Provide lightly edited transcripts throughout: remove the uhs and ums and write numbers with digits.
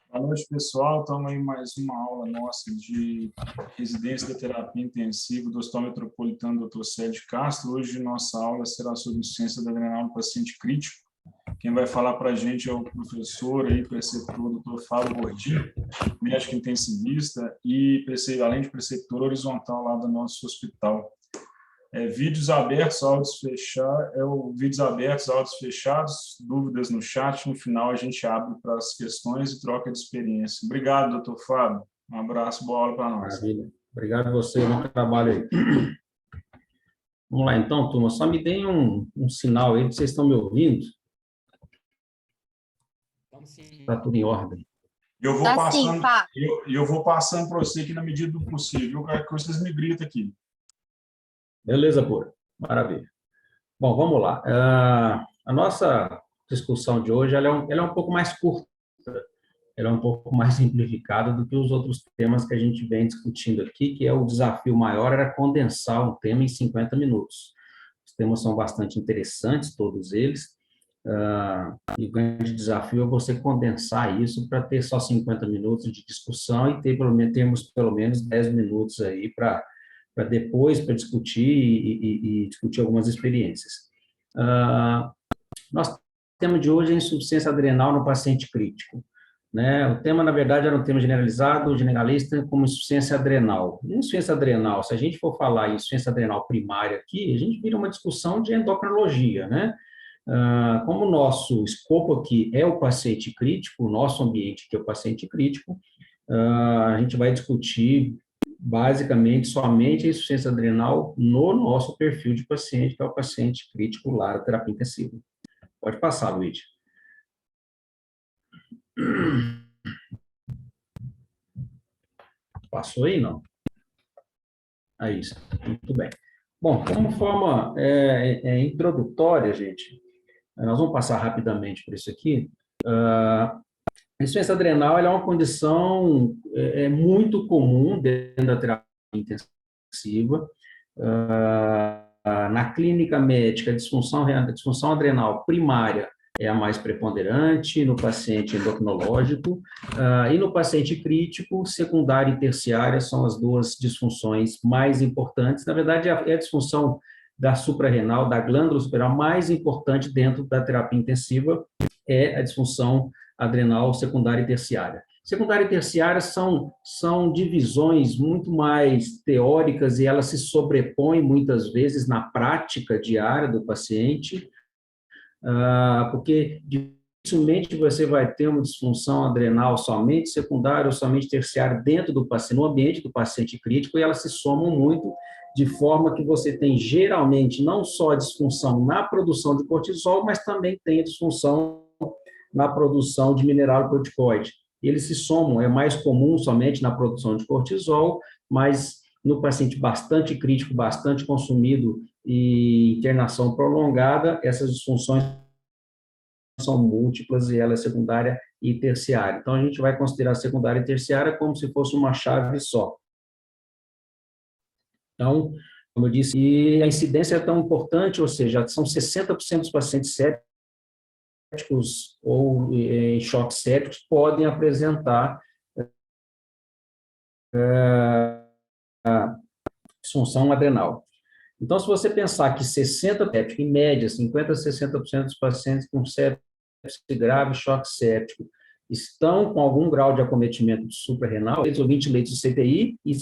Boa noite, pessoal. Estamos aí mais uma aula nossa de residência da terapia intensiva do Hospital Metropolitano Dr. Célio Castro. Hoje, nossa aula será sobre insuficiência adrenal no paciente crítico. Quem vai falar para a gente é o professor aí, preceptor, Dr. Fábio Gordinho, médico intensivista e, além de preceptor horizontal lá do nosso hospital. Vídeos abertos, áudios fechados, vídeos abertos, áudios fechados, dúvidas no chat, no final a gente abre para as questões e troca de experiência. Obrigado, doutor Fábio. Um abraço, boa aula para nós. Maravilha. Obrigado a você, bom trabalho aí. Vamos lá então, turma, só me deem um sinal aí, vocês estão me ouvindo? Está tudo em ordem. Eu vou passando para você aqui na medida do possível, qualquer coisa vocês me gritam aqui. Beleza, pura. Maravilha. Bom, vamos lá. A nossa discussão de hoje ela é um pouco mais curta, ela é um pouco mais simplificada do que os outros temas que a gente vem discutindo aqui, que é o desafio maior, era condensar um tema em 50 minutos. Os temas são bastante interessantes, todos eles, e o grande desafio é você condensar isso para ter só 50 minutos de discussão e termos pelo menos 10 minutos aí para depois, para discutir e discutir algumas experiências. Nosso tema de hoje é insuficiência adrenal no paciente crítico. Né? O tema, na verdade, era um tema generalizado, generalista, como insuficiência adrenal. Insuficiência adrenal, se a gente for falar em insuficiência adrenal primária aqui, a gente vira uma discussão de endocrinologia, né? Como o nosso escopo aqui é o paciente crítico, o nosso ambiente que é o paciente crítico, a gente vai discutir basicamente somente a insuficiência adrenal no nosso perfil de paciente, que é o paciente crítico lá da terapia intensiva. Pode passar, Luiz. Passou aí, não? É isso, muito bem. Bom, como forma introdutória, gente, nós vamos passar rapidamente por isso aqui. A insuficiência adrenal ela é uma condição muito comum dentro da terapia intensiva. Na clínica médica, a disfunção adrenal primária é a mais preponderante no paciente endocrinológico, e no paciente crítico, secundária e terciária são as duas disfunções mais importantes. Na verdade, é a disfunção da suprarrenal, da glândula suprarrenal mais importante dentro da terapia intensiva é a disfunção adrenal secundária e terciária. Secundária e terciária são divisões muito mais teóricas e elas se sobrepõem muitas vezes na prática diária do paciente, porque dificilmente você vai ter uma disfunção adrenal somente secundária ou somente terciária dentro do paciente, no ambiente do paciente crítico, e elas se somam muito, de forma que você tem geralmente não só a disfunção na produção de cortisol, mas também tem a disfunção na produção de mineralocorticoide. Eles se somam, é mais comum somente na produção de cortisol, mas no paciente bastante crítico, bastante consumido e internação prolongada, essas disfunções são múltiplas e ela é secundária e terciária. Então, a gente vai considerar secundária e terciária como se fosse uma chave só. Então, como eu disse, e a incidência é tão importante, ou seja, são 60% dos pacientes sépticos ou em choque sépticos podem apresentar disfunção adrenal. Então, se você pensar que 60%, em média, 50% a 60% dos pacientes com sepse grave, choque séptico, estão com algum grau de acometimento suprarrenal, ou 20 leitos de CTI, e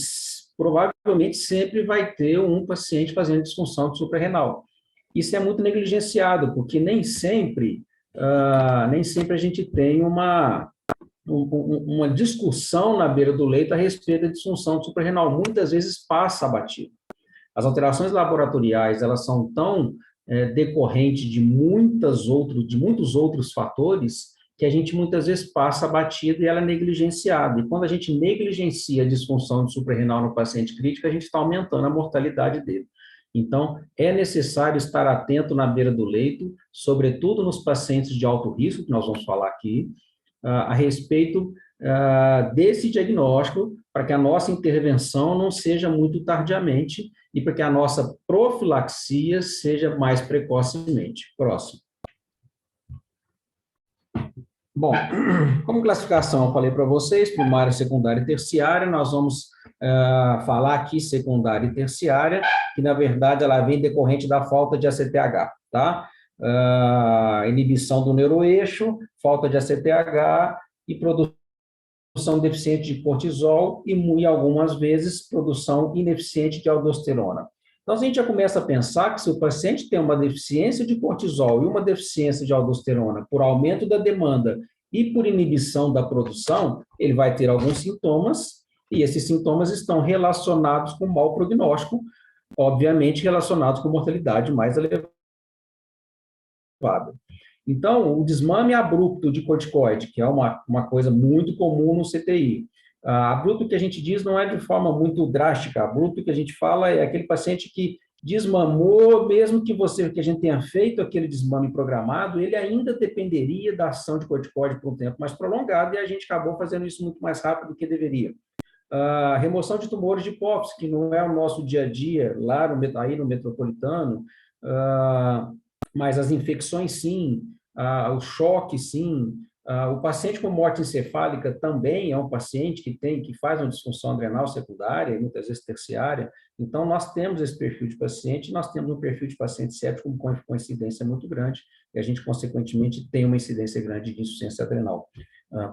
provavelmente sempre vai ter um paciente fazendo disfunção suprarrenal. Isso é muito negligenciado, porque nem sempre a gente tem uma discussão na beira do leito a respeito da disfunção suprarrenal. Muitas vezes passa abatido. As alterações laboratoriais, elas são tão decorrentes de muitos outros fatores que a gente muitas vezes passa abatido e ela é negligenciada. E quando a gente negligencia a disfunção suprarrenal no paciente crítico, a gente está aumentando a mortalidade dele. Então, é necessário estar atento na beira do leito, sobretudo nos pacientes de alto risco, que nós vamos falar aqui, a respeito desse diagnóstico, para que a nossa intervenção não seja muito tardiamente e para que a nossa profilaxia seja mais precocemente. Próximo. Bom, como classificação, eu falei para vocês, primária, secundária e terciária, nós vamos falar aqui secundária e terciária, que na verdade ela vem decorrente da falta de ACTH, tá? Inibição do neuroeixo, falta de ACTH e produção deficiente de cortisol e algumas vezes produção ineficiente de aldosterona. Então, a gente já começa a pensar que se o paciente tem uma deficiência de cortisol e uma deficiência de aldosterona por aumento da demanda e por inibição da produção, ele vai ter alguns sintomas, e esses sintomas estão relacionados com mau prognóstico, obviamente relacionados com mortalidade mais elevada. Então, o desmame abrupto de corticoide, que é uma coisa muito comum no CTI. Abrupto que a gente diz não é de forma muito drástica. Abrupto que a gente fala é aquele paciente que desmamou, mesmo que a gente tenha feito aquele desmame programado, ele ainda dependeria da ação de corticoide por um tempo mais prolongado, e a gente acabou fazendo isso muito mais rápido do que deveria. Remoção de tumores de hipófise, que não é o nosso dia a dia, lá aí no metropolitano, mas as infecções sim, o choque sim, o paciente com morte encefálica também é um paciente que faz uma disfunção adrenal secundária, muitas vezes terciária. Então, nós temos esse perfil de paciente, nós temos um perfil de paciente séptico com incidência muito grande, e a gente, consequentemente, tem uma incidência grande de insuficiência adrenal.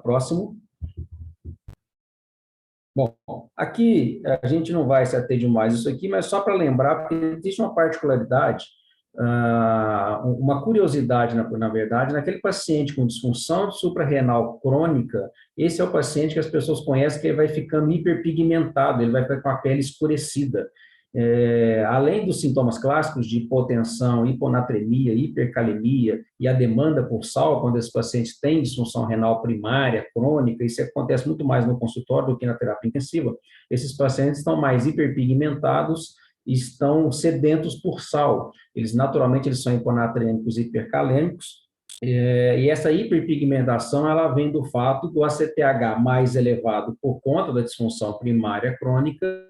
Próximo. Bom, aqui a gente não vai se ater demais isso aqui, mas só para lembrar, porque existe uma particularidade, uma curiosidade, na verdade, naquele paciente com disfunção suprarrenal crônica, esse é o paciente que as pessoas conhecem que ele vai ficando hiperpigmentado, ele vai ficar com a pele escurecida. Além dos sintomas clássicos de hipotensão, hiponatremia, hipercalemia e a demanda por sal, quando esses pacientes têm disfunção renal primária, crônica, isso acontece muito mais no consultório do que na terapia intensiva, esses pacientes estão mais hiperpigmentados, estão sedentos por sal. Eles são hiponatrêmicos e hipercalêmicos, e essa hiperpigmentação ela vem do fato do ACTH mais elevado por conta da disfunção primária crônica.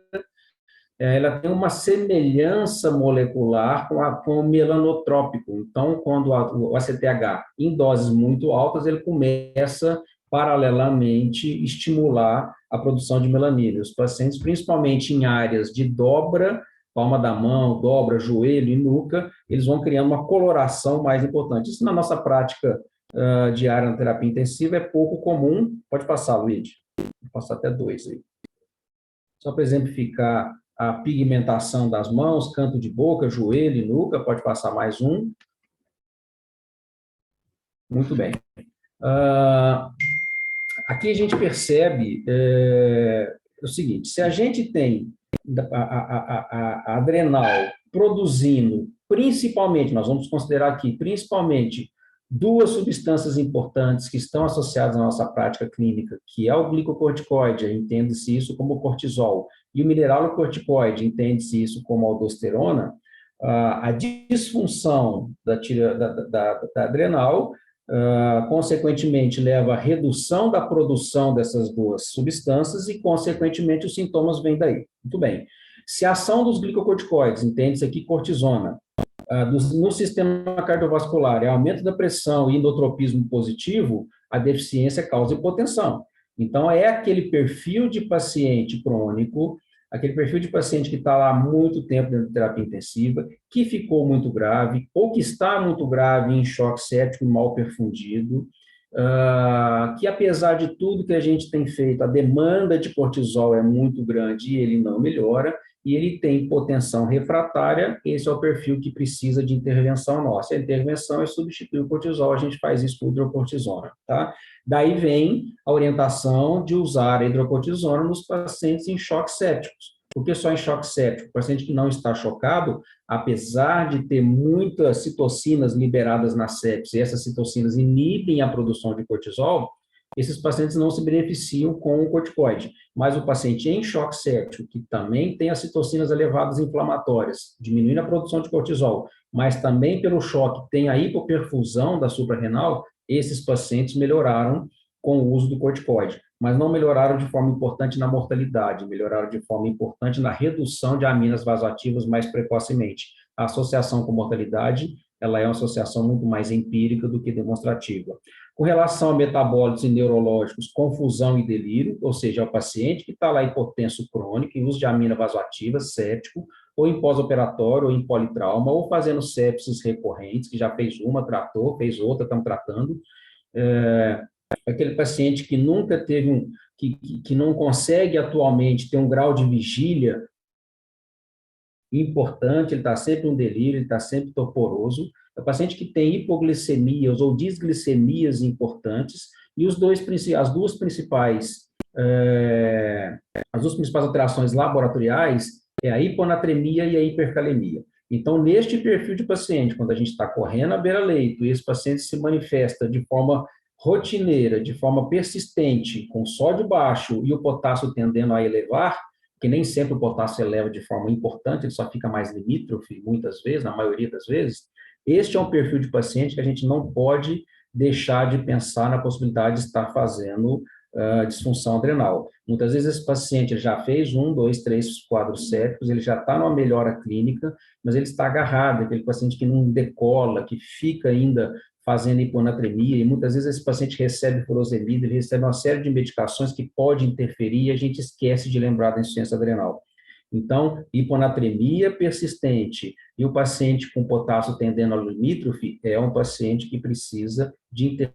Ela tem uma semelhança molecular com o melanotrópico. Então, quando o ACTH em doses muito altas, ele começa paralelamente estimular a produção de melanina. Os pacientes, principalmente em áreas de dobra, palma da mão, dobra, joelho e nuca, eles vão criando uma coloração mais importante. Isso na nossa prática diária na terapia intensiva é pouco comum. Pode passar, Luiz. Vou passar até 2 aí. Só para exemplificar a pigmentação das mãos, canto de boca, joelho e nuca, pode passar mais um. Muito bem. Aqui a gente percebe o seguinte, se a gente tem a adrenal produzindo, principalmente, nós vamos considerar aqui, principalmente, duas substâncias importantes que estão associadas à nossa prática clínica, que é o glicocorticoide, entende-se isso como cortisol, e o mineralocorticoide, entende-se isso como aldosterona, a disfunção da adrenal, consequentemente, leva à redução da produção dessas duas substâncias e, consequentemente, os sintomas vêm daí. Muito bem. Se a ação dos glicocorticoides, entende-se aqui cortisona, no sistema cardiovascular é aumento da pressão e endotropismo positivo, a deficiência causa hipotensão. Então, é aquele perfil de paciente crônico, aquele perfil de paciente que está lá há muito tempo dentro de terapia intensiva, que ficou muito grave, ou que está muito grave em choque séptico mal perfundido, que apesar de tudo que a gente tem feito, a demanda de cortisol é muito grande e ele não melhora, e ele tem hipotensão refratária, esse é o perfil que precisa de intervenção nossa. A intervenção é substituir o cortisol, a gente faz isso com hidrocortisona, tá? Daí vem a orientação de usar a hidrocortisona nos pacientes em choques sépticos. Por que só em choque séptico? O paciente que não está chocado, apesar de ter muitas citocinas liberadas na sepse, e essas citocinas inibem a produção de cortisol, esses pacientes não se beneficiam com o corticoide. Mas o paciente em choque séptico, que também tem as citocinas elevadas inflamatórias, diminuindo a produção de cortisol, mas também pelo choque tem a hipoperfusão da suprarrenal, esses pacientes melhoraram com o uso do corticoide, mas não melhoraram de forma importante na mortalidade, melhoraram de forma importante na redução de aminas vasoativas mais precocemente. A associação com mortalidade, ela é uma associação muito mais empírica do que demonstrativa. Com relação a metabólicos e neurológicos, confusão e delírio, ou seja, é o paciente que está lá hipotenso crônico, em uso de amina vasoativa, séptico, ou em pós-operatório, ou em politrauma, ou fazendo sepses recorrentes, que já fez uma, tratou, fez outra, estamos tratando. Aquele paciente que nunca teve que não consegue atualmente ter um grau de vigília importante, ele está sempre em delírio, ele está sempre torporoso. É o paciente que tem hipoglicemias ou disglicemias importantes, e as duas principais alterações laboratoriais é a hiponatremia e a hipercalemia. Então, neste perfil de paciente, quando a gente está correndo à beira-leito e esse paciente se manifesta de forma rotineira, de forma persistente, com sódio baixo e o potássio tendendo a elevar, que nem sempre o potássio eleva de forma importante, ele só fica mais limítrofe, muitas vezes, na maioria das vezes, este é um perfil de paciente que a gente não pode deixar de pensar na possibilidade de estar fazendo disfunção adrenal. Muitas vezes esse paciente já fez 1, 2, 3 quadros sépticos, ele já está numa melhora clínica, mas ele está agarrado, aquele paciente que não decola, que fica ainda fazendo hiponatremia, e muitas vezes esse paciente recebe furosemida, ele recebe uma série de medicações que pode interferir, e a gente esquece de lembrar da insuficiência adrenal. Então, hiponatremia persistente e o paciente com potássio tendendo ao limítrofe é um paciente que precisa de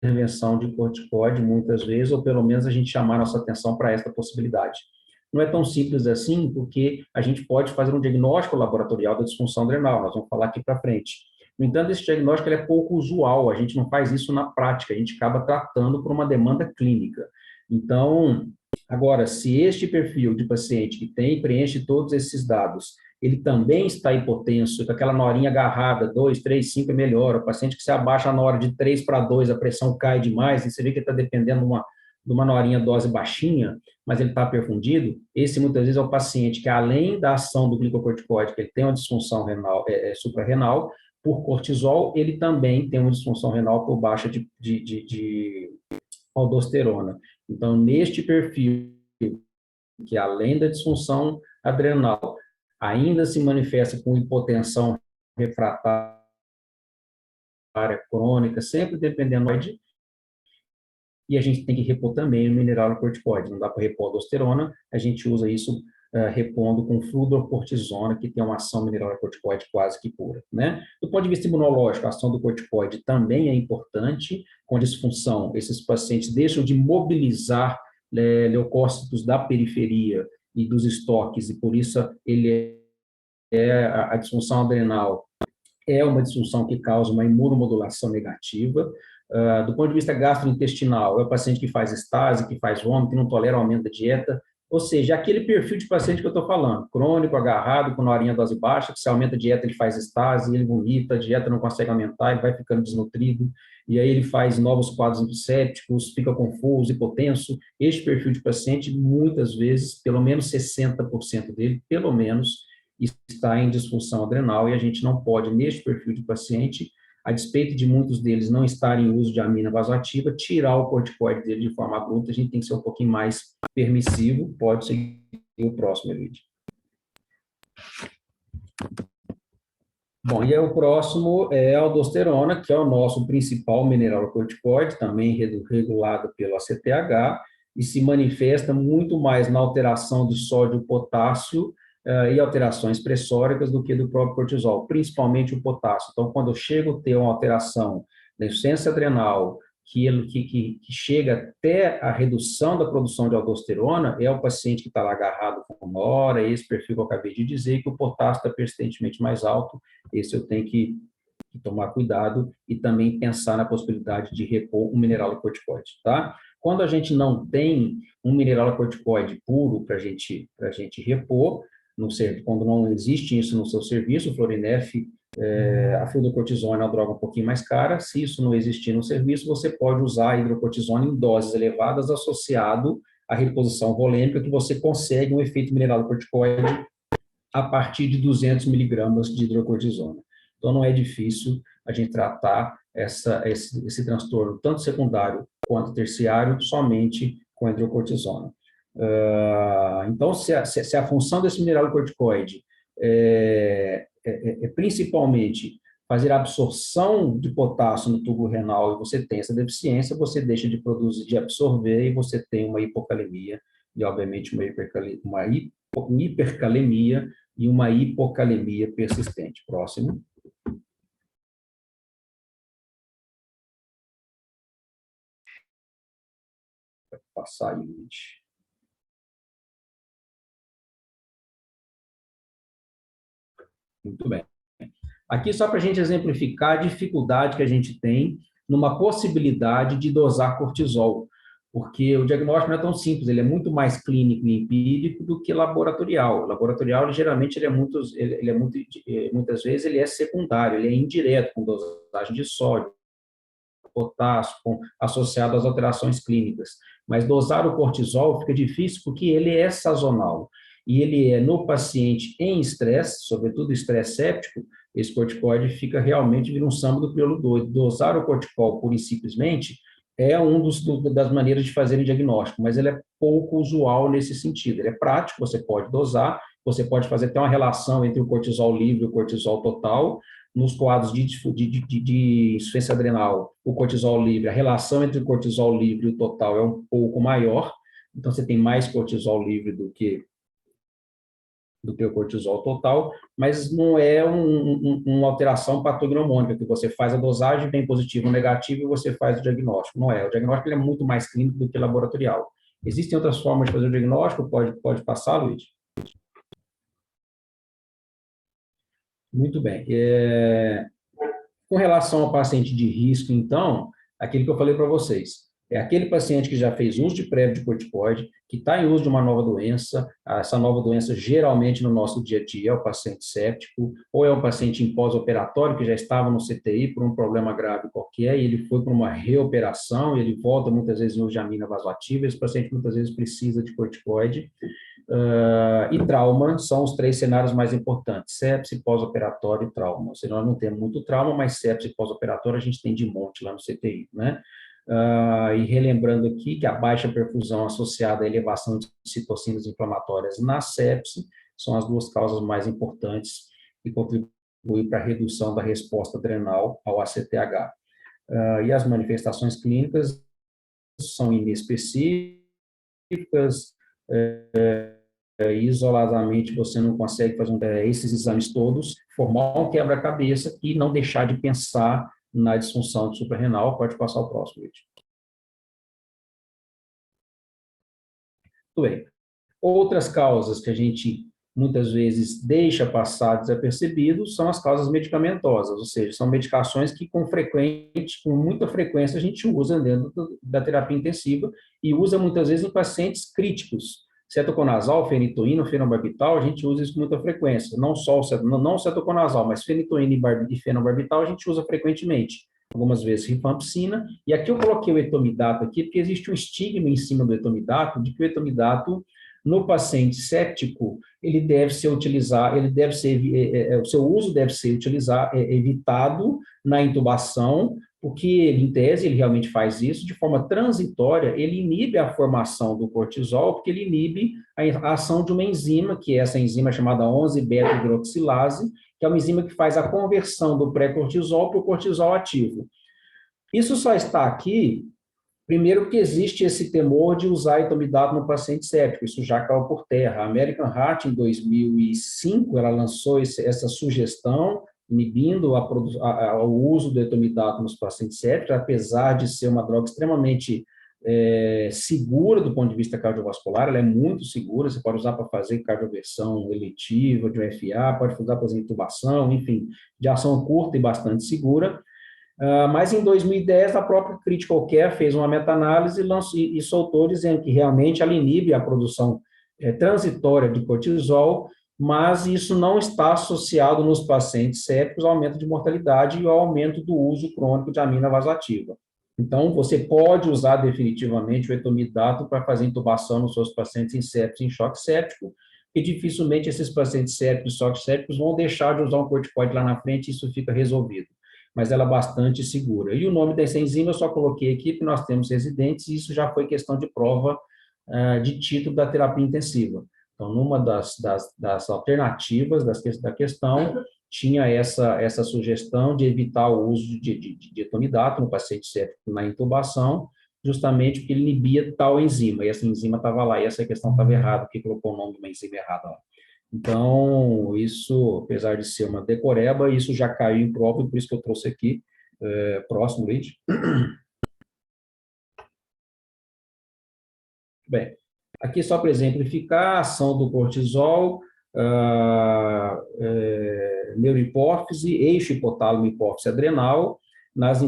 intervenção de corticoide muitas vezes, ou pelo menos a gente chamar nossa atenção para esta possibilidade. Não é tão simples assim, porque a gente pode fazer um diagnóstico laboratorial da disfunção adrenal, nós vamos falar aqui para frente. No entanto, esse diagnóstico ele é pouco usual, a gente não faz isso na prática, a gente acaba tratando por uma demanda clínica. Então, agora, se este perfil de paciente que preenche todos esses dados, ele também está hipotenso, com aquela norinha agarrada, 2, 3, 5 é melhor, o paciente que se abaixa na hora de 3 para 2, a pressão cai demais, e você vê que ele está dependendo de uma norinha dose baixinha, mas ele está perfundido, esse muitas vezes é o paciente que, além da ação do glicocorticoide, que ele tem uma disfunção renal, suprarrenal, por cortisol, ele também tem uma disfunção renal por baixa de aldosterona. Então, neste perfil, que além da disfunção adrenal, ainda se manifesta com hipotensão refratária crônica, sempre dependendo de, e a gente tem que repor também o mineralocorticoide. Não dá para repor a aldosterona, a gente usa isso repondo com fludrocortisona, que tem uma ação mineralocorticoide quase que pura, né? Do ponto de vista imunológico, a ação do corticoide também é importante. Com disfunção, esses pacientes deixam de mobilizar leucócitos da periferia e dos estoques, e por isso a disfunção adrenal é uma disfunção que causa uma imunomodulação negativa. Do ponto de vista gastrointestinal, é o paciente que faz estase, que faz vômito, que não tolera o aumento da dieta, ou seja, aquele perfil de paciente que eu estou falando, crônico, agarrado, com norinha dose baixa, que se aumenta a dieta, ele faz estase, ele vomita, a dieta não consegue aumentar, ele vai ficando desnutrido, e aí ele faz novos quadros antissépticos, fica confuso, hipotenso. Este perfil de paciente, muitas vezes, pelo menos 60% dele, pelo menos, está em disfunção adrenal, e a gente não pode, neste perfil de paciente, a despeito de muitos deles não estarem em uso de amina vasoativa, tirar o corticoide dele de forma abrupta, a gente tem que ser um pouquinho mais permissivo. Pode seguir o próximo vídeo. Bom, e aí o próximo é a aldosterona, que é o nosso principal mineralocorticoide, também regulado pelo ACTH, e se manifesta muito mais na alteração de sódio e potássio e alterações pressóricas do que do próprio cortisol, principalmente o potássio. Então, quando eu chego a ter uma alteração da insuficiência adrenal, que chega até a redução da produção de aldosterona, é o paciente que está lá agarrado com uma hora, esse perfil que eu acabei de dizer, que o potássio está persistentemente mais alto, esse eu tenho que tomar cuidado e também pensar na possibilidade de repor um mineralocorticoide, tá? Quando a gente não tem um mineralocorticoide puro para a gente repor, quando não existe isso no seu serviço, o Florinef, a fludrocortisona é uma droga um pouquinho mais cara. Se isso não existir no serviço, você pode usar a hidrocortisona em doses elevadas associado à reposição volêmica, que você consegue um efeito mineralocorticoide a partir de 200 miligramas de hidrocortisona. Então, não é difícil a gente tratar esse transtorno, tanto secundário quanto terciário, somente com hidrocortisona. Então, se a função desse mineralocorticoide é principalmente fazer a absorção de potássio no tubo renal e você tem essa deficiência, você deixa de produzir, de absorver e você tem uma hipocalemia e, obviamente, uma hipercalemia e uma hipocalemia persistente. Próximo. Vai passar aí, gente. Muito bem. Aqui só para a gente exemplificar a dificuldade que a gente tem numa possibilidade de dosar cortisol, porque o diagnóstico não é tão simples, ele é muito mais clínico e empírico do que laboratorial. O laboratorial, geralmente, muitas vezes, ele é secundário, ele é indireto, com dosagem de sódio, potássio, associado às alterações clínicas. Mas dosar o cortisol fica difícil porque ele é sazonal. E ele é no paciente em estresse, sobretudo estresse séptico, esse corticoide vira um samba do crioulo doido. Dosar o corticol pura e simplesmente é das maneiras de fazer o diagnóstico, mas ele é pouco usual nesse sentido. Ele é prático, você pode dosar, você pode fazer até uma relação entre o cortisol livre e o cortisol total. Nos quadros de insuficiência adrenal, o cortisol livre, a relação entre o cortisol livre e o total é um pouco maior, então você tem mais cortisol livre do que o cortisol total, mas não é uma alteração patognomônica, que você faz a dosagem, vem positivo ou negativo, e você faz o diagnóstico. Não é. O diagnóstico ele é muito mais clínico do que laboratorial. Existem outras formas de fazer o diagnóstico? Pode passar, Luiz? Muito bem. Com relação ao paciente de risco, então, aquilo que eu falei para vocês, é aquele paciente que já fez uso de prévio de corticoide, que está em uso de uma nova doença, essa nova doença geralmente no nosso dia a dia é o paciente séptico, ou é um paciente em pós-operatório que já estava no CTI por um problema grave qualquer, e ele foi para uma reoperação, e ele volta muitas vezes em uso de amina vasoativa, esse paciente muitas vezes precisa de corticoide, e trauma são os 3 cenários mais importantes, sepse, pós-operatório e trauma. Ou seja, nós não temos muito trauma, mas sepse e pós-operatório a gente tem de monte lá no CTI, né? E relembrando aqui que a baixa perfusão associada à elevação de citocinas inflamatórias na sepse são as 2 causas mais importantes que contribuem para a redução da resposta adrenal ao ACTH. E as manifestações clínicas são inespecíficas, isoladamente você não consegue fazer esses exames todos, formar um quebra-cabeça e não deixar de pensar na disfunção de suprarrenal. Pode passar o próximo vídeo. Muito bem. Outras causas que a gente muitas vezes deixa passar desapercebido são as causas medicamentosas, ou seja, são medicações que com muita frequência a gente usa dentro da terapia intensiva e usa muitas vezes em pacientes críticos. Cetoconazol, fenitoína, fenobarbital, a gente usa isso com muita frequência. Não só não o cetoconazol, mas fenitoína e fenobarbital a gente usa frequentemente. Algumas vezes rifampicina. E aqui eu coloquei o etomidato aqui, porque existe um estigma em cima do etomidato, de que o etomidato, no paciente séptico, o seu uso deve ser evitado na intubação, porque ele, em tese, ele realmente faz isso de forma transitória, ele inibe a formação do cortisol, porque ele inibe a ação de uma enzima, que é essa enzima chamada 11-beta-hidroxilase, que é uma enzima que faz a conversão do pré-cortisol para o cortisol ativo. Isso só está aqui, primeiro, porque existe esse temor de usar etomidato no paciente séptico, isso já caiu por terra. A American Heart, em 2005, ela lançou essa sugestão, inibindo o uso do etomidato nos pacientes sépticos, apesar de ser uma droga extremamente segura do ponto de vista cardiovascular, ela é muito segura, você pode usar para fazer cardioversão eletiva, de UFA, pode usar para fazer intubação, enfim, de ação curta e bastante segura. Mas em 2010, a própria Critical Care fez uma meta-análise e soltou dizendo que realmente ela inibe a produção transitória de cortisol, mas isso não está associado nos pacientes sépticos ao aumento de mortalidade e ao aumento do uso crônico de amina vasoativa. Então, você pode usar definitivamente o etomidato para fazer intubação nos seus pacientes em sepsis, em choque séptico, e dificilmente esses pacientes sépticos, choque sépticos, vão deixar de usar um corticoide lá na frente e isso fica resolvido. Mas ela é bastante segura. E o nome dessa enzima eu só coloquei aqui, porque nós temos residentes, e isso já foi questão de prova de título da terapia intensiva. Então, numa das alternativas da questão, tinha essa sugestão de evitar o uso de etomidato no paciente séptico na intubação, justamente porque ele inibia tal enzima, e essa enzima estava lá, e essa questão estava errada, porque colocou o nome de uma enzima errada lá. Então, isso, apesar de ser uma decoreba, isso já caiu em prova, e por isso que eu trouxe aqui. Próximo, Luiz. Bem, aqui só para exemplificar a ação do cortisol, neurohipófise, eixo hipotálamo hipófise adrenal. Nas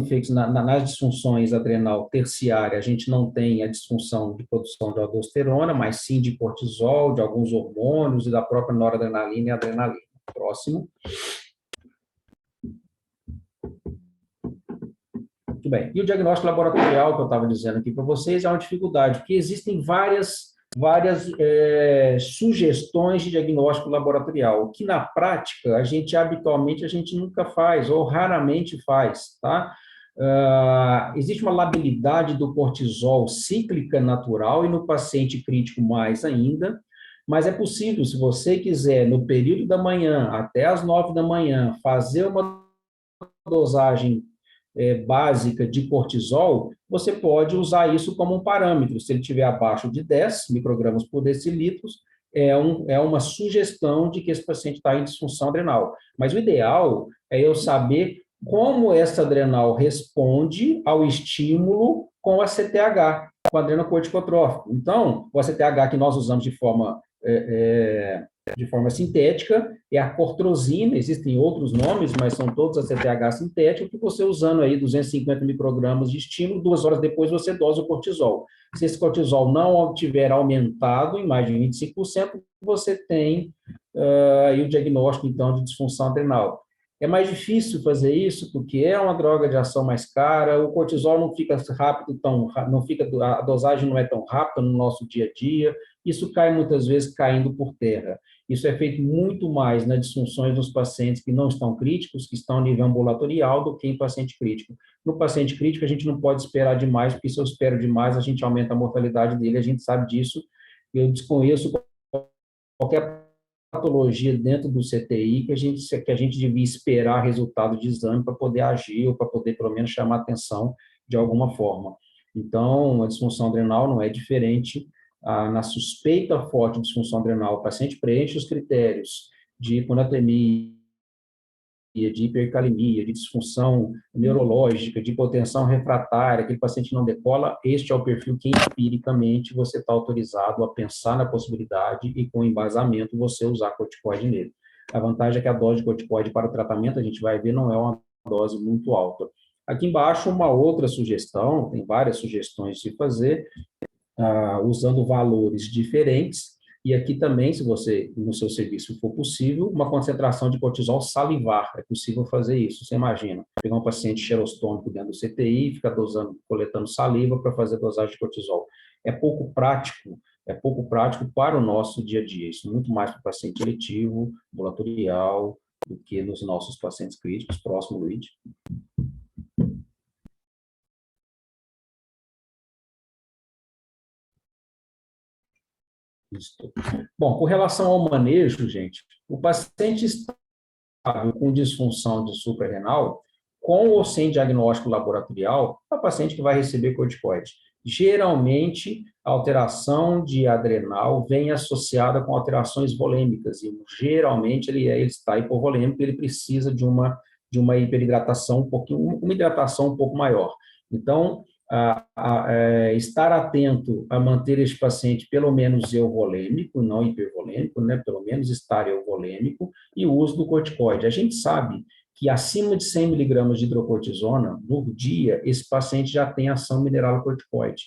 disfunções adrenal terciária, a gente não tem a disfunção de produção de aldosterona, mas sim de cortisol, de alguns hormônios e da própria noradrenalina e adrenalina. Próximo. Muito bem. E o diagnóstico laboratorial que eu estava dizendo aqui para vocês é uma dificuldade, porque existem várias sugestões de diagnóstico laboratorial, que na prática habitualmente a gente nunca faz, ou raramente faz, tá? Existe uma labilidade do cortisol cíclica natural e no paciente crítico mais ainda, mas é possível, se você quiser, no período da manhã até as 9 da manhã, fazer uma dosagem básica de cortisol, você pode usar isso como um parâmetro. Se ele estiver abaixo de 10 microgramas por decilitro, é uma sugestão de que esse paciente está em disfunção adrenal. Mas o ideal é eu saber como essa adrenal responde ao estímulo com a CTH, com a adrenocorticotrófico. Então, o ACTH que nós usamos de forma sintética, é a cortrosina, existem outros nomes, mas são todos ACTH sintéticos, que você usando aí 250 microgramas de estímulo, 2 horas depois você dosa o cortisol. Se esse cortisol não tiver aumentado em mais de 25%, você tem aí o diagnóstico, então, de disfunção adrenal. É mais difícil fazer isso, porque é uma droga de ação mais cara, o cortisol não fica rápido, a dosagem não é tão rápida no nosso dia a dia, isso cai muitas vezes caindo por terra. Isso é feito muito mais nas disfunções dos pacientes que não estão críticos, que estão a nível ambulatorial, do que em paciente crítico. No paciente crítico, a gente não pode esperar demais, porque se eu espero demais, a gente aumenta a mortalidade dele, a gente sabe disso. Eu desconheço qualquer patologia dentro do CTI que a gente devia esperar resultado de exame para poder agir ou para poder, pelo menos, chamar atenção de alguma forma. Então, a disfunção adrenal não é diferente. Na suspeita forte de disfunção adrenal, o paciente preenche os critérios de hiponatremia, de hipercalemia, de disfunção neurológica, de hipotensão refratária, aquele paciente não decola, este é o perfil que empiricamente você está autorizado a pensar na possibilidade e com embasamento você usar corticoide nele. A vantagem é que a dose de corticoide para o tratamento, a gente vai ver, não é uma dose muito alta. Aqui embaixo, uma outra sugestão, tem várias sugestões de fazer, usando valores diferentes, e aqui também, se você, no seu serviço for possível, uma concentração de cortisol salivar, é possível fazer isso, você imagina, pegar um paciente xerostômico dentro do CTI, ficar dosando, coletando saliva para fazer dosagem de cortisol. É pouco prático para o nosso dia a dia, isso muito mais para o paciente eletivo, ambulatorial, do que nos nossos pacientes críticos. Próximo, Luiz. Bom, com relação ao manejo, gente, o paciente estável com disfunção de suprarrenal, com ou sem diagnóstico laboratorial, é o paciente que vai receber corticoide. Geralmente, a alteração de adrenal vem associada com alterações volêmicas, e geralmente ele está hipovolêmico, ele precisa de uma hiperidratação uma hidratação um pouco maior. Então, estar atento a manter esse paciente pelo menos euvolêmico, não hipervolêmico, né? Pelo menos estar euvolêmico, e o uso do corticoide. A gente sabe que acima de 100 miligramas de hidrocortisona no dia, esse paciente já tem ação mineralocorticoide.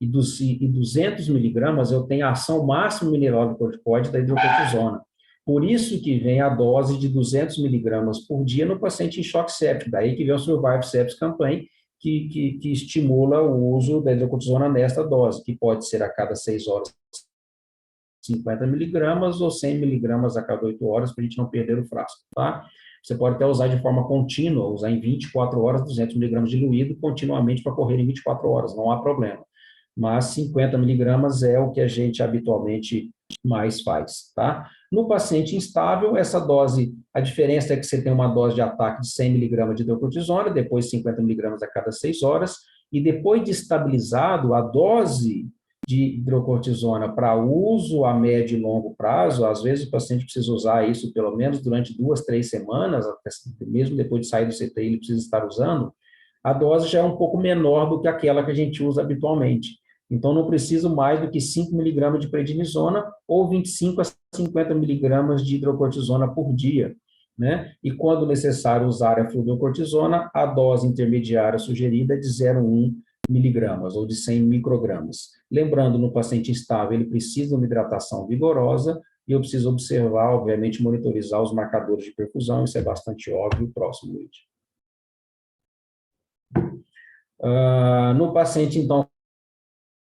E 200 miligramas eu tenho a ação máxima mineralocorticoide da hidrocortisona. Por isso que vem a dose de 200 miligramas por dia no paciente em choque séptico. Daí que vem o Survive Sepsis Campaign, que estimula o uso da hidrocortisona nesta dose, que pode ser a cada 6 horas 50 miligramas ou 100 miligramas a cada 8 horas, para a gente não perder o frasco, tá? Você pode até usar de forma contínua, usar em 24 horas 200 miligramas diluído continuamente para correr em 24 horas, não há problema. Mas 50 miligramas é o que a gente habitualmente mais faz, tá? No paciente instável, essa dose, a diferença é que você tem uma dose de ataque de 100 miligramas de hidrocortisona, depois 50 miligramas a cada 6 horas, e depois de estabilizado, a dose de hidrocortisona para uso a médio e longo prazo, às vezes o paciente precisa usar isso pelo menos durante 2, 3 semanas, mesmo depois de sair do CTI ele precisa estar usando, a dose já é um pouco menor do que aquela que a gente usa habitualmente. Então, não preciso mais do que 5 miligramas de prednisona ou 25 a 50 miligramas de hidrocortisona por dia, né? E quando necessário usar a fluorocortisona, a dose intermediária sugerida é de 0,1 miligramas ou de 100 microgramas. Lembrando, no paciente instável, ele precisa de uma hidratação vigorosa e eu preciso observar, obviamente, monitorizar os marcadores de perfusão, isso é bastante óbvio. Próximo vídeo. No paciente, então,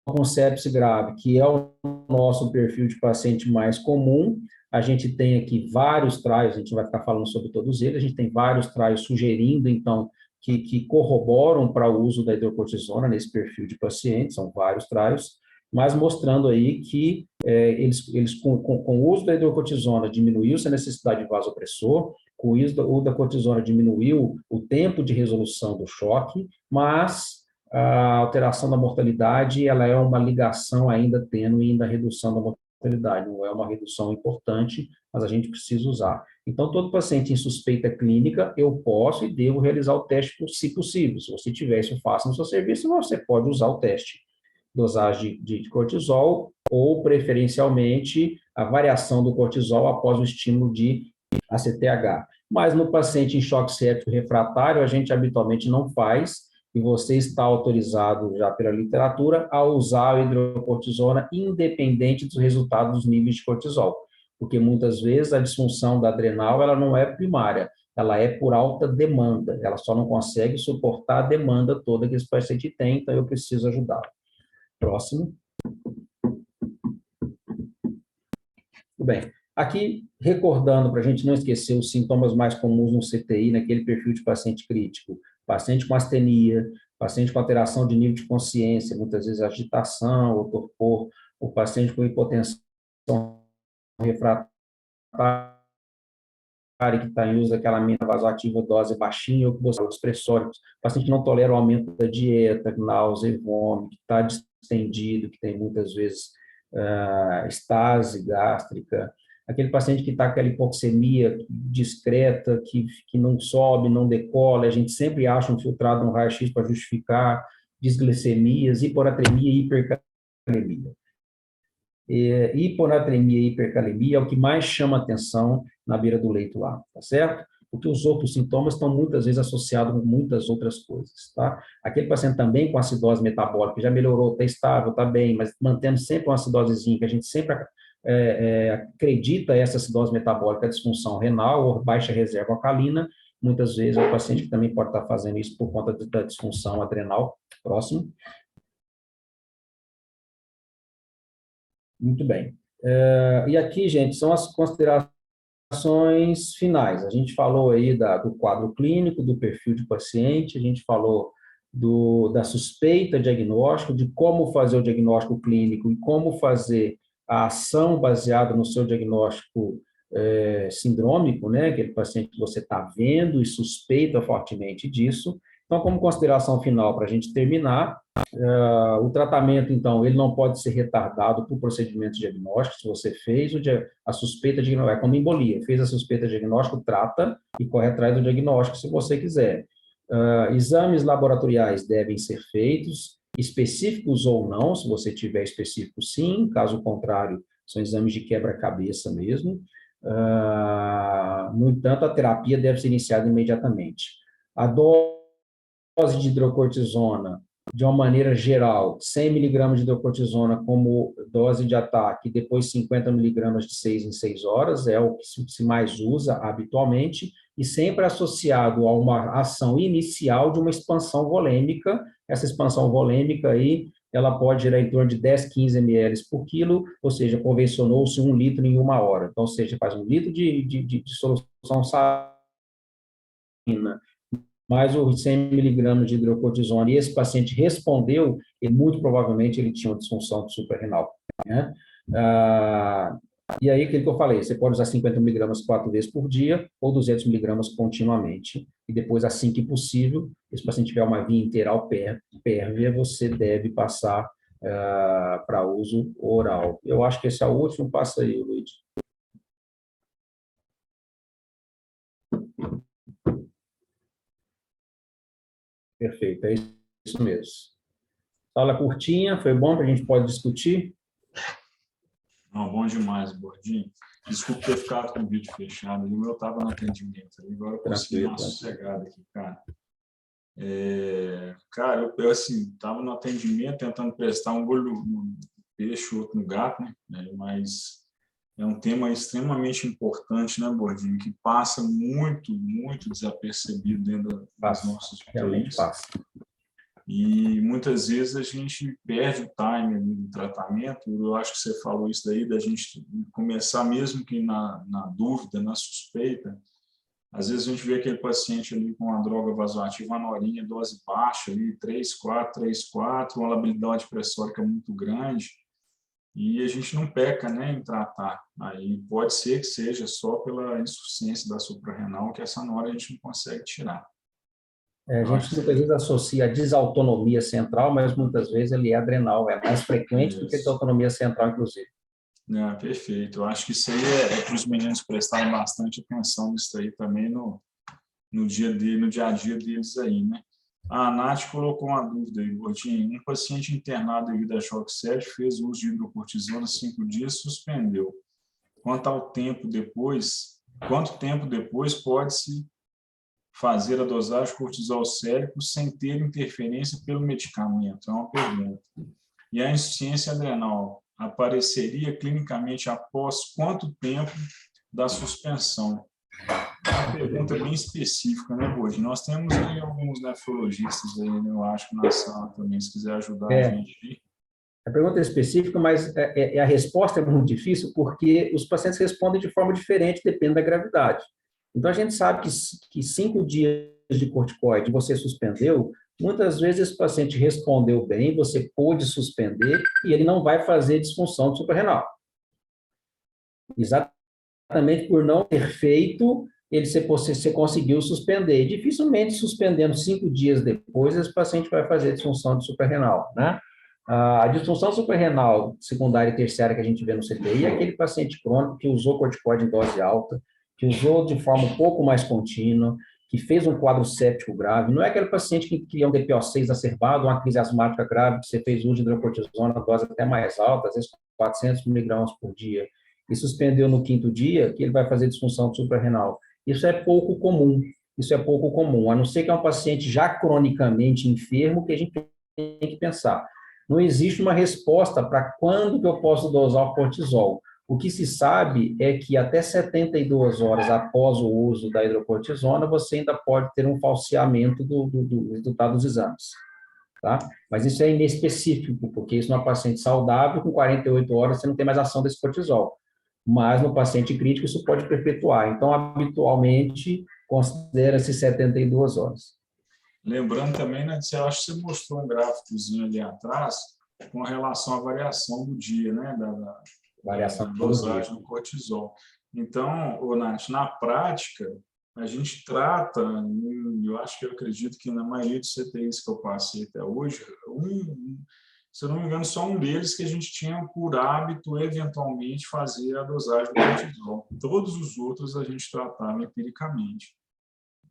com sepse grave, que é o nosso perfil de paciente mais comum, a gente tem aqui vários trials, a gente vai ficar falando sobre todos eles, a gente tem vários trials sugerindo, então, que corroboram para o uso da hidrocortisona nesse perfil de paciente, são vários trials, mas mostrando aí que eles com o uso da hidrocortisona diminuiu-se a necessidade de vasopressor, com o uso da cortisona diminuiu o tempo de resolução do choque, mas a alteração da mortalidade, ela é uma ligação ainda tênue da redução da mortalidade, não é uma redução importante, mas a gente precisa usar. Então, todo paciente em suspeita clínica, eu posso e devo realizar o teste, se possível. Se você tiver isso fácil no seu serviço, você pode usar o teste. Dosagem de cortisol ou, preferencialmente, a variação do cortisol após o estímulo de ACTH. Mas no paciente em choque séptico refratário, a gente habitualmente não faz, e você está autorizado já pela literatura a usar a hidrocortisona independente dos resultados dos níveis de cortisol, porque muitas vezes a disfunção da adrenal ela não é primária, ela é por alta demanda, ela só não consegue suportar a demanda toda que esse paciente tem, então eu preciso ajudá-lo. Próximo. Tudo bem. Aqui, recordando, para a gente não esquecer os sintomas mais comuns no CTI, naquele perfil de paciente crítico, paciente com astenia, paciente com alteração de nível de consciência, muitas vezes agitação ou torpor, o paciente com hipotensão refratária, que está em uso daquela amina vasoativa dose baixinha, ou que você os pressóricos, paciente que não tolera o aumento da dieta, náusea e vômito, que está distendido, que tem muitas vezes estase gástrica, aquele paciente que está com aquela hipoxemia discreta, que não sobe, não decola, a gente sempre acha um filtrado no raio-x para justificar disglicemias, hiponatremia e hipercalemia. Hiponatremia e hipercalemia é o que mais chama atenção na beira do leito lá, tá certo? Porque os outros sintomas estão muitas vezes associados com muitas outras coisas, tá? Aquele paciente também com acidose metabólica, já melhorou, está estável, está bem, mas mantendo sempre uma acidosezinha, que a gente sempre acredita essa acidose metabólica, disfunção renal ou baixa reserva alcalina, muitas vezes é o paciente que também pode estar fazendo isso por conta da disfunção adrenal. Próximo. Muito bem. E aqui, gente, são as considerações finais. A gente falou aí do quadro clínico, do perfil de paciente, a gente falou da suspeita diagnóstico, de como fazer o diagnóstico clínico e como fazer a ação baseada no seu diagnóstico sindrômico, né? Aquele paciente que você está vendo e suspeita fortemente disso. Então, como consideração final, para a gente terminar, o tratamento, então, ele não pode ser retardado por procedimentos diagnósticos. Se você fez a suspeita diagnóstica, é como embolia, fez a suspeita diagnóstica, trata e corre atrás do diagnóstico se você quiser. Exames laboratoriais devem ser feitos, específicos ou não, se você tiver específico, sim, caso contrário, são exames de quebra-cabeça mesmo. No entanto, a terapia deve ser iniciada imediatamente. A dose de hidrocortisona, de uma maneira geral, 100 miligramas de hidrocortisona como dose de ataque, depois 50 miligramas de 6 em 6 horas, é o que se mais usa habitualmente, e sempre associado a uma ação inicial de uma expansão volêmica. Essa expansão volêmica aí, ela pode gerar em torno de 10, 15 ml por quilo, ou seja, convencionou-se 1 litro em 1 hora. Então, ou seja, faz 1 litro de solução salina, mais os 100 miligramas de hidrocortisona, e esse paciente respondeu, e muito provavelmente ele tinha uma disfunção suprarrenal, né? E aí, aquilo que eu falei, você pode usar 50 miligramas 4 vezes por dia ou 200 miligramas continuamente. E depois, assim que possível, se o paciente tiver uma via inteiral pérvia, você deve passar para uso oral. Eu acho que esse é o último passo aí, Luiz. Perfeito, é isso mesmo. Aula curtinha, foi bom, que a gente pode discutir. Não, bom demais, Gordinho. Desculpa ter ficado com o vídeo fechado. O meu estava no atendimento. Agora eu consegui dar uma sossegada aqui, cara. Cara, eu assim, estava no atendimento tentando prestar um olho no peixe, outro no gato, né? Mas é um tema extremamente importante, né, Gordinho? Que passa muito, muito desapercebido dentro das nossas Realmente UTIs. passa. E muitas vezes a gente perde o time do tratamento. Eu acho que você falou isso daí, da gente começar mesmo que na dúvida, na suspeita. Às vezes a gente vê aquele paciente ali com uma droga vasoativa, uma norinha, dose baixa, ali, 3,4, 3,4, uma labilidade pressórica muito grande, e a gente não peca, né, em tratar. Aí pode ser que seja só pela insuficiência da suprarrenal que essa nora a gente não consegue tirar. A gente muitas vezes associa a desautonomia central, mas muitas vezes ele é adrenal, é mais frequente do que a desautonomia central, inclusive. Perfeito. Eu acho que isso aí é para os meninos prestarem bastante atenção nisso aí também no dia a dia deles aí, né? A Nath colocou uma dúvida aí, Gordinho. Um paciente internado devido a choque séptico fez uso de hidrocortisona 5 dias e suspendeu. Quanto tempo depois pode-se fazer a dosagem de cortisol sérico sem ter interferência pelo medicamento? É uma pergunta. E a insuficiência adrenal apareceria clinicamente após quanto tempo da suspensão? Uma pergunta bem específica, né, Borges? Nós temos aí alguns nefrologistas aí, né, eu acho, na sala também, se quiser ajudar a gente. A pergunta é específica, mas a resposta é muito difícil porque os pacientes respondem de forma diferente, depende da gravidade. Então, a gente sabe que 5 dias de corticoide você suspendeu, muitas vezes esse paciente respondeu bem, você pôde suspender e ele não vai fazer disfunção suprarrenal. Exatamente por não ter feito, você conseguiu suspender. E dificilmente, suspendendo 5 dias depois, esse paciente vai fazer disfunção de suprarrenal, né? A disfunção suprarrenal secundária e terciária que a gente vê no CTI é aquele paciente crônico que usou corticoide em dose alta, que usou de forma um pouco mais contínua, que fez um quadro séptico grave. Não é aquele paciente que cria um DPO6 exacerbado, uma crise asmática grave, que você fez uso de hidrocortisona, dose até mais alta, às vezes 400 miligramas por dia, e suspendeu no 5º dia, que ele vai fazer disfunção suprarrenal. Isso é pouco comum. Isso é pouco comum, a não ser que é um paciente já cronicamente enfermo, que a gente tem que pensar. Não existe uma resposta para quando que eu posso dosar o cortisol. O que se sabe é que até 72 horas após o uso da hidrocortisona, você ainda pode ter um falseamento do resultado dos exames. Tá? Mas isso é inespecífico, porque isso numa paciente saudável, com 48 horas, você não tem mais ação desse cortisol. Mas no paciente crítico, isso pode perpetuar. Então, habitualmente, considera-se 72 horas. Lembrando também, né, eu acho que você mostrou um gráficozinho ali atrás com relação à variação do dia, né, da dosagem do cortisol. Então, Nath, na prática, a gente trata, eu acredito que na maioria dos CTIs que eu passei até hoje, se eu não me engano, só um deles que a gente tinha por hábito, eventualmente, fazer a dosagem do cortisol. Todos os outros a gente tratava empiricamente,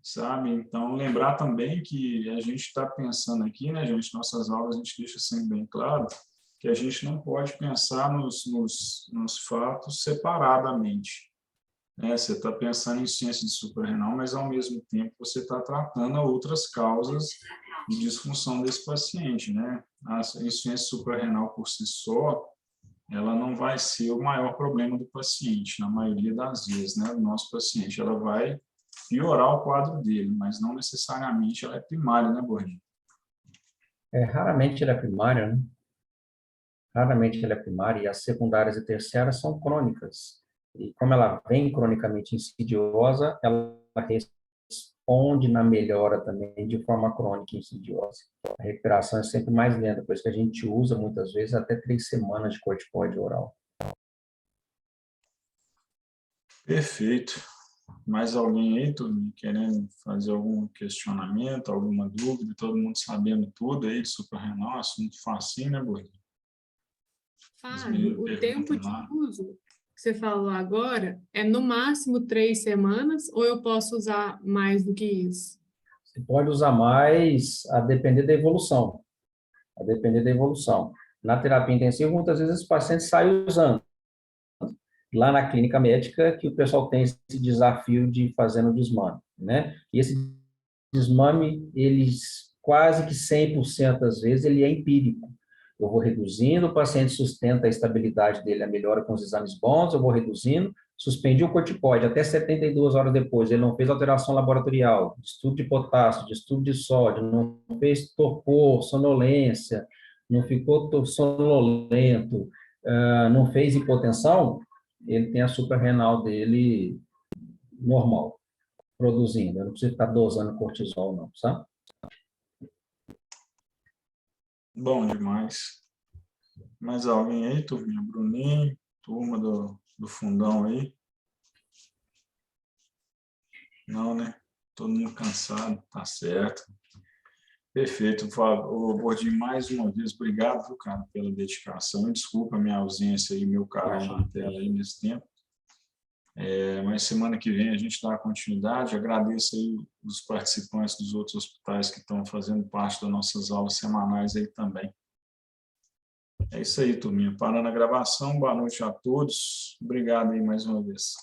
sabe? Então, lembrar também que a gente está pensando aqui, né, gente, nossas aulas a gente deixa sempre bem claro que a gente não pode pensar nos fatos separadamente. Você está pensando em insuficiência de suprarrenal, mas, ao mesmo tempo, você está tratando outras causas de disfunção desse paciente, né? A insuficiência suprarrenal por si só, ela não vai ser o maior problema do paciente, na maioria das vezes, né? Do nosso paciente. Ela vai piorar o quadro dele, mas não necessariamente ela é primária, né, Gordinho? Raramente ela é primária, né? Raramente ela é primária, e as secundárias e terciárias são crônicas. E como ela vem cronicamente insidiosa, ela responde na melhora também de forma crônica e insidiosa. A recuperação é sempre mais lenta, por isso que a gente usa muitas vezes até 3 semanas de corticoide oral. Perfeito. Mais alguém aí, turma, querendo fazer algum questionamento, alguma dúvida? Todo mundo sabendo tudo aí de suprarrenal, assunto facinho, né, Gordinho? Os Fábio, meninos o tempo perguntam de lá. uso que você falou agora é no máximo 3 semanas ou eu posso usar mais do que isso? Você pode usar mais a depender da evolução. A depender da evolução. Na terapia intensiva, muitas vezes os pacientes saem usando. Lá na clínica médica, que o pessoal tem esse desafio de fazer no desmame, né? E esse desmame, eles quase que 100% das vezes, ele é empírico. Eu vou reduzindo, o paciente sustenta a estabilidade dele, a melhora com os exames bons, eu vou reduzindo, suspendi o corticoide, até 72 horas depois, ele não fez alteração laboratorial, estudo de potássio, de estudo de sódio, não fez torpor, sonolência, não ficou sonolento, não fez hipotensão, ele tem a suprarrenal dele normal, produzindo. Eu não precisa ficar dosando cortisol, não, sabe? Bom demais. Mais alguém aí, turminha? Bruninho, turma do fundão aí? Não, né? Todo mundo cansado, tá certo. Perfeito, Fábio. Gordinho, mais uma vez, obrigado, viu, cara, pela dedicação. Desculpa a minha ausência aí, meu carro na tela aí nesse tempo. Mas semana que vem a gente dá continuidade. Agradeço aí os participantes dos outros hospitais que estão fazendo parte das nossas aulas semanais aí também. É isso aí, turminha. Parando a gravação. Boa noite a todos. Obrigado aí mais uma vez.